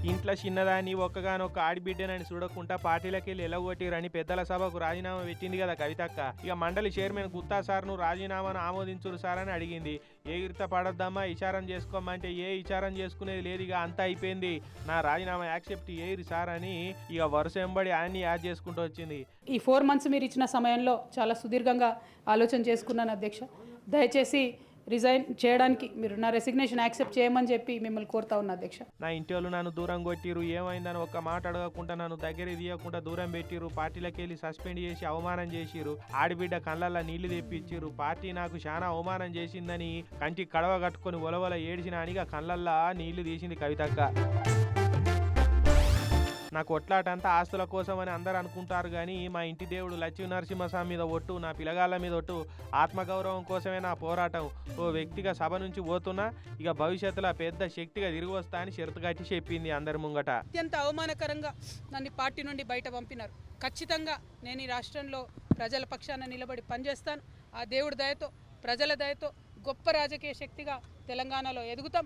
ఇంట్లో చిన్నదాన్ని ఒక్కగానొక్క ఆడిబిడ్డనని చూడకుండా పార్టీలకి వెళ్ళి ఎలగొట్టిరని పెద్దల సభకు రాజీనామా పెట్టింది కదా కవితక్క. ఇక మండలి చైర్మన్ గుత్తా సార్ను రాజీనామాను ఆమోదించురు సార్ అని అడిగింది. ఏ ఇర్త పడద్దమ్మా విచారం చేసుకోమంటే ఏ విచారం చేసుకునేది లేదు, ఇక అంతా అయిపోయింది, నా రాజీనామా యాక్సెప్ట్ చేయరు సార్ అని ఇక వరుస వెంబడి ఆయన్ని యాడ్ చేసుకుంటూ వచ్చింది. ఈ 4 months మీరు ఇచ్చిన సమయంలో చాలా సుదీర్ఘంగా ఆలోచన చేసుకున్నాను అధ్యక్ష. దయచేసి రిజైన్ చేయడానికి మీరు నా రెసిగ్నేషన్ యాక్సెప్ట్ చేయమని చెప్పి మిమ్మల్ని కోరుతా ఉన్నా అధ్యక్ష. నా ఇంటి వాళ్ళు నన్ను దూరం కొట్టిరు, ఏమైందని ఒక్క మాట అడగకుండా నన్ను దగ్గర తీయకుండా దూరం పెట్టిరు, పార్టీలకు వెళ్ళి సస్పెండ్ చేసి అవమానం చేసిరు, ఆడిబిడ్డ కళ్ళల్లో నీళ్లు తెప్పించిరు, పార్టీ నాకు చాలా అవమానం చేసిందని కంటికి కడవ కట్టుకొని ఒలవల ఏడిచిన అనిగా కళ్ళల్లో నీళ్లు తీసింది కవితక్క. నా కొట్లాటంతా ఆస్తుల కోసం అని అందరు అనుకుంటారు కానీ మా ఇంటి దేవుడు లక్ష్మీ నరసింహస్వామి మీద ఒట్టు, నా పిల్లగాళ్ళ మీద ఒట్టు, ఆత్మగౌరవం కోసమే నా పోరాటం. ఓ వ్యక్తిగా సభ నుంచి పోతున్నా, ఇక భవిష్యత్తులో పెద్ద శక్తిగా తిరిగి వస్తా అని షరతు కట్టి చెప్పింది అందరి ముంగట. అత్యంత అవమానకరంగా నన్ను పార్టీ నుండి బయట పంపినారు. ఖచ్చితంగా నేను ఈ రాష్ట్రంలో ప్రజల పక్షాన నిలబడి పనిచేస్తాను. ఆ దేవుడి దయతో, ప్రజల దయతో గొప్ప రాజకీయ శక్తిగా తెలంగాణలో ఎదుగుతాం.